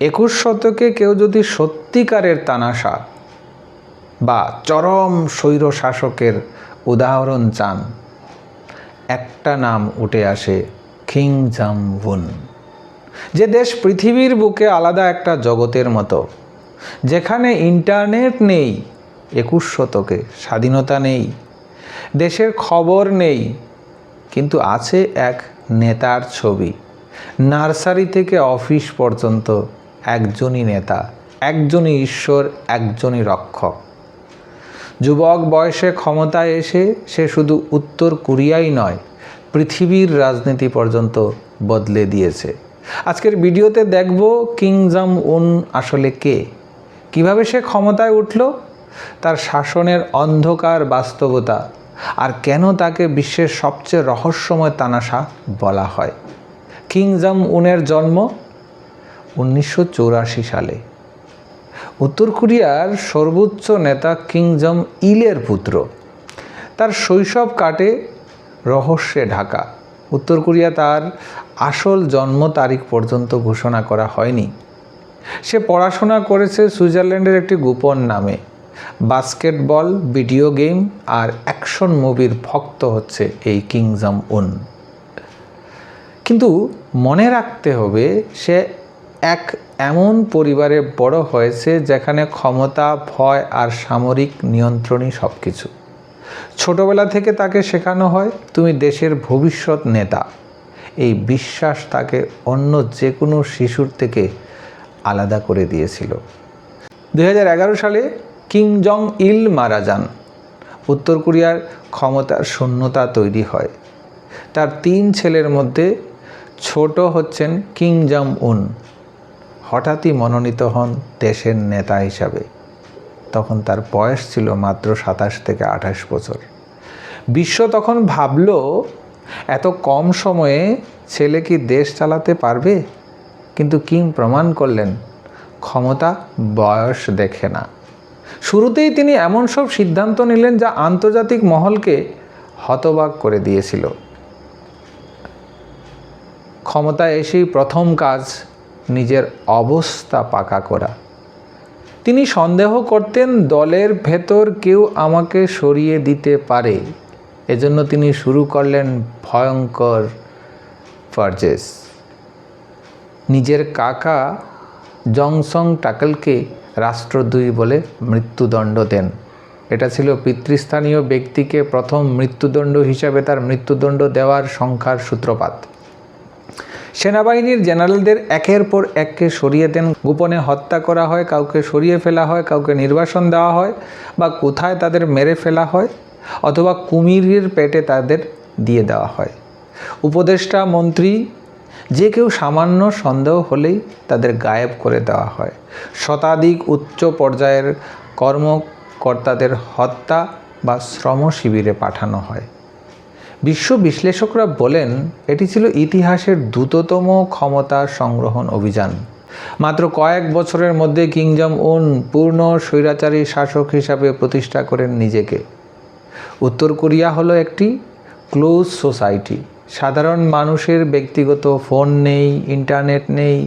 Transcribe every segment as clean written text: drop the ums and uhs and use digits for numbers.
21 শতকে কেউ যদি সত্যিকারের তানাশা বা চরম স্বৈর শাসকের উদাহরণ চান, একটা নাম উঠে আসে, কিং জাম উন। যে দেশ পৃথিবীর বুকে আলাদা একটা জগতের মতো, যেখানে ইন্টারনেট নেই, 21 শতকে স্বাধীনতা নেই, দেশের খবর নেই, কিন্তু আছে এক নেতার ছবি। নার্সারি থেকে অফিস পর্যন্ত একজনই নেতা, একজনই ঈশ্বর, একজনই রক্ষক। যুবক বয়সে ক্ষমতায় এসে সে শুধু উত্তর কোরিয়াই নয়, পৃথিবীর রাজনীতি পর্যন্ত বদলে দিয়েছে। আজকের ভিডিওতে দেখব কিং জাম উন আসলে কে, কিভাবে সে ক্ষমতায় উঠল, তার শাসনের অন্ধকার বাস্তবতা, আর কেন তাকে বিশ্বের সবচেয়ে রহস্যময় তানাশা বলা হয়। কিং জাম উনের জন্ম 1984 সালে। উত্তর কোরিয়ার সর্বোচ্চ নেতা কিং জং ইলের পুত্র। তার শৈশব কাটে রহস্যে ঢাকা। উত্তর কোরিয়া তার আসল জন্ম তারিখ পর্যন্ত ঘোষণা করা হয়নি। সে পড়াশোনা করেছে সুইজারল্যান্ডের একটি গোপন নামে। বাস্কেটবল, ভিডিও গেম আর অ্যাকশন মুভির ভক্ত হচ্ছে এই কিং জাম উন। কিন্তু মনে রাখতে হবে, সে এক এমন পরিবারে বড় হয়েছে যেখানে ক্ষমতা, ভয় আর সামরিক নিয়ন্ত্রণই সব কিছু। ছোটবেলা থেকে তাকে শেখানো হয়, তুমি দেশের ভবিষ্যৎ নেতা। এই বিশ্বাস তাকে অন্য যে কোনো শিশুর থেকে আলাদা করে দিয়েছিল। 2011 সালে কিম জং ইল মারা যান। উত্তর কোরিয়ার ক্ষমতার শূন্যতা তৈরি হয়। তার 3 ছেলের মধ্যে ছোট হচ্ছেন কিং জাম উন। হঠাৎই মনোনীত হন দেশের নেতা হিসাবে। তখন তার বয়স ছিল মাত্র 27 থেকে 28 বছর। বিশ্ব তখন ভাবল, এত কম সময়ে ছেলে কি দেশ চালাতে পারবে? কিন্তু কিম প্রমাণ করলেন, ক্ষমতা বয়স দেখে না। শুরুতেই তিনি এমন সব সিদ্ধান্ত নিলেন যা আন্তর্জাতিক মহলকে হতবাক করে দিয়েছিল। ক্ষমতায় এসেই প্রথম কাজ নিজের অবস্থা পাকা করা। তিনি সন্দেহ করতেন দলের ভেতর কেউ আমাকে সরিয়ে দিতে পারে। এজন্য তিনি শুরু করলেন ভয়ঙ্কর পারচেজ। নিজের কাকা জংসং টাকলকে রাষ্ট্রদ্রোহী বলে মৃত্যুদণ্ড দেন। এটা ছিল পিতৃস্থানীয় ব্যক্তিকে প্রথম মৃত্যুদণ্ড হিসাবে তার মৃত্যুদণ্ড দেওয়ার সংখ্যার সূত্রপাত। সেনাবাহিনীর জেনারেলদের একের পর এককে সরিয়ে দেন, গোপনে হত্যা করা হয়, কাউকে সরিয়ে ফেলা হয়, কাউকে নির্বাসন দেওয়া হয়, বা কোথায় তাদের মেরে ফেলা হয়, অথবা কুমিরের পেটে তাদের দিয়ে দেওয়া হয়। উপদেষ্টা, মন্ত্রী, যে কেউ সামান্য সন্দেহ হলেই তাদের গায়েব করে দেওয়া হয়। শতাধিক উচ্চ পর্যায়ের কর্মকর্তাদের হত্যা বা শ্রম শিবিরে পাঠানো হয়। বিশ্ব বিশ্লেষকরা বলেন, এটি ছিল ইতিহাসের দ্রুততম ক্ষমতা সংগ্রহণ অভিযান। মাত্র কয়েক বছরের মধ্যে কিং জাম উন পূর্ণ স্বৈরাচারী শাসক হিসাবে প্রতিষ্ঠা করেন নিজেকে। উত্তর কোরিয়া হলো একটি ক্লোজ সোসাইটি। সাধারণ মানুষের ব্যক্তিগত ফোন নেই, ইন্টারনেট নেই,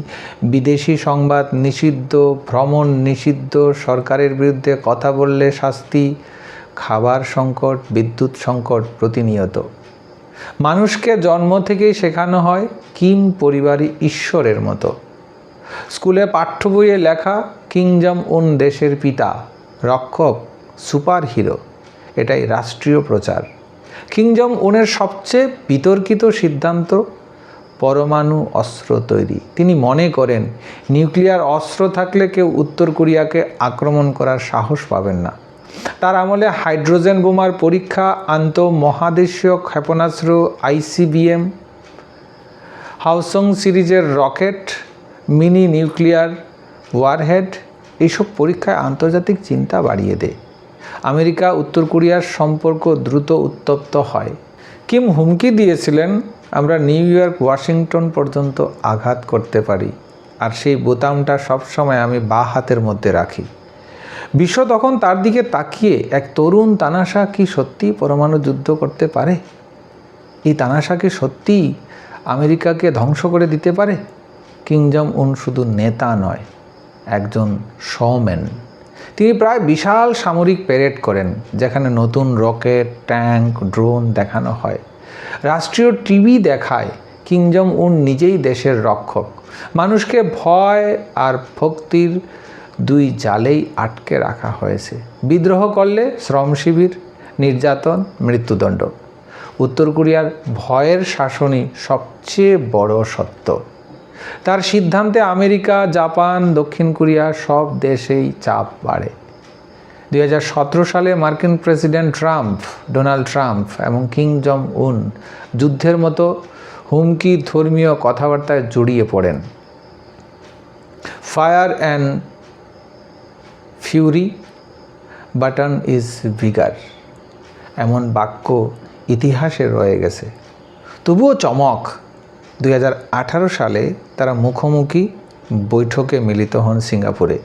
বিদেশি সংবাদ নিষিদ্ধ, ভ্রমণ নিষিদ্ধ, সরকারের বিরুদ্ধে কথা বললে শাস্তি, খাবার সংকট, বিদ্যুৎ সংকট প্রতিনিয়ত। মানুষকে জন্ম থেকেই শেখানো হয় কিম পরিবারই ঈশ্বরের মতো। স্কুলে পাঠ্য বইয়ে লেখা, কিং জাম উন দেশের পিতা, রক্ষক, সুপার হিরো। এটাই রাষ্ট্রীয় প্রচার। কিং জাম উনের সবচেয়ে বিতর্কিত সিদ্ধান্ত পরমাণু অস্ত্র তৈরি। তিনি মনে করেন, নিউক্লিয়ার অস্ত্র থাকলে কেউ উত্তর কোরিয়াকে আক্রমণ করার সাহস পাবেন না। তার আমলে হাইড্রোজেন বোমার পরীক্ষা, আন্তঃমহাদেশীয় ক্ষেপণাস্ত্র, ICBM, হাওসং সিরিজের রকেট, মিনি নিউক্লিয়ার ওয়ারহেড, এইসব পরীক্ষায় আন্তর্জাতিক চিন্তা বাড়িয়ে দেয়। আমেরিকা উত্তর কোরিয়ার সম্পর্ক দ্রুত উত্তপ্ত হয়। কিম হুমকি দিয়েছিলেন, আমরা নিউ ইয়র্ক, ওয়াশিংটন পর্যন্ত আঘাত করতে পারি, আর সেই বোতামটা সবসময় আমি বাঁ হাতের মধ্যে রাখি। বিশ্ব তখন তার দিকে তাকিয়ে, এক তরুণ তানাশা কি সত্যিই পরমাণু যুদ্ধ করতে পারে? এই তানাশা কি সত্যিই আমেরিকাকে ধ্বংস করে দিতে পারে? কিম জং উন শুধু নেতা নয়, একজন শোম্যান। তিনি প্রায় বিশাল সামরিক প্যারেড করেন, যেখানে নতুন রকেট, ট্যাঙ্ক, ড্রোন দেখানো হয়। রাষ্ট্রীয় টিভি দেখায় কিম জং উন নিজেই দেশের রক্ষক। মানুষকে ভয় আর ভক্তির দুই জালেই আটকে রাখা হয়েছে। বিদ্রোহ করলে শ্রম শিবির, নির্যাতন, মৃত্যুদণ্ড। উত্তর কোরিয়ার ভয়ের শাসনই সবচেয়ে বড় সত্য। তার সিদ্ধান্তে আমেরিকা, জাপান, দক্ষিণ কোরিয়া সব দেশেই চাপ বাড়ে। 2017 সালে মার্কিন প্রেসিডেন্ট ডোনাল্ড ট্রাম্প এবং কিম জং উন যুদ্ধের মতো হুমকি ধর্মীয় কথাবার্তায় জড়িয়ে পড়েন। Fire and Fury, button is bigger, এমন বাক্য ইতিহাসে রয়ে গেছে। তবুও চমক, 2018 সালে তারা মুখোমুখি বৈঠকে মিলিত হন সিঙ্গাপুরে।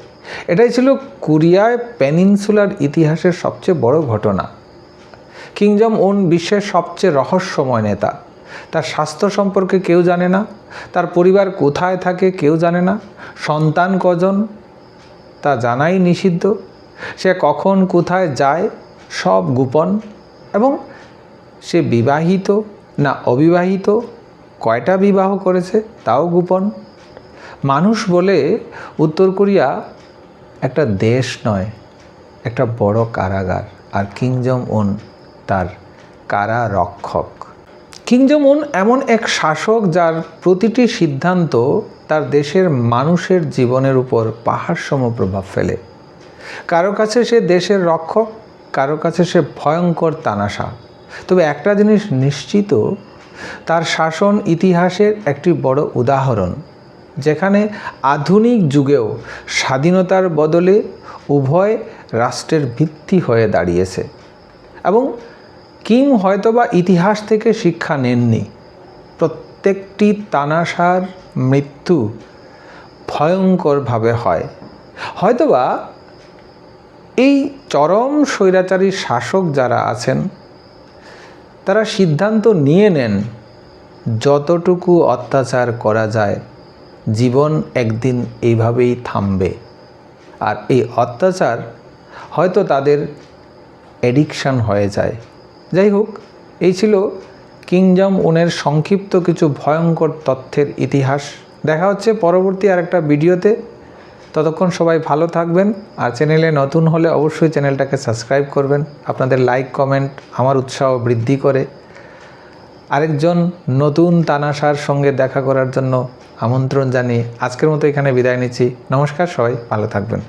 এটাই ছিল কোরিয়ায় পেনিনসুলার ইতিহাসের সবচেয়ে বড় ঘটনা। কিম জং উন বিশ্বের সবচেয়ে রহস্যময় নেতা। তার স্বাস্থ্য সম্পর্কে কেউ জানে না, তার পরিবার কোথায় থাকে কেউ জানে না, সন্তান কজন তা জানাই নিষিদ্ধ, সে কখন কোথায় যায় সব গোপন, এবং সে বিবাহিত না অবিবাহিত, কয়টা বিবাহ করেছে তাও গোপন। মানুষ বলে উত্তর কোরিয়া একটা দেশ নয়, একটা বড় কারাগার, আর কিম জং উন তার কারারক্ষক। কিম জং উন এমন এক শাসক যার প্রতিটি সিদ্ধান্ত তার দেশের মানুষের জীবনের উপর পাহাড়সম প্রভাব ফেলে। কারো কাছে সে দেশের রক্ষক, কারো কাছে সে ভয়ঙ্কর তানাশা। তবে একটা জিনিস নিশ্চিত, তার শাসন ইতিহাসের একটি বড় উদাহরণ, যেখানে আধুনিক যুগেও স্বাধীনতার বদলে উভয় রাষ্ট্রের ভিত্তি হয়ে দাঁড়িয়েছে। এবং কিম হয়তোবা ইতিহাস থেকে শিক্ষা নেননি। প্রত্যেকটি তানাশার মৃত্যু ভয়ঙ্করভাবে হয়। হয়তোবা এই চরম স্বৈরাচারী শাসক যারা আছেন, তারা সিদ্ধান্ত নিয়ে নেন যতটুকু অত্যাচার করা যায় জীবন একদিন এইভাবেই থামবে। আর এই অত্যাচার হয়তো তাদের অ্যাডিকশান হয়ে যায়। যাই হোক, এই ছিল কিম জং উনের সংক্ষিপ্ত কিছু ভয়ঙ্কর তথ্যের ইতিহাস। দেখা হচ্ছে পরবর্তী আরেকটা ভিডিওতে। ততক্ষণ সবাই ভালো থাকবেন, আর চ্যানেলে নতুন হলে অবশ্যই চ্যানেলটাকে সাবস্ক্রাইব করবেন। আপনাদের লাইক, কমেন্ট আমার উৎসাহ বৃদ্ধি করে। আরেকজন নতুন তানাশার সঙ্গে দেখা করার জন্য আমন্ত্রণ জানিয়ে আজকের মতো এখানে বিদায় নিচ্ছি। নমস্কার, সবাই ভালো থাকবেন।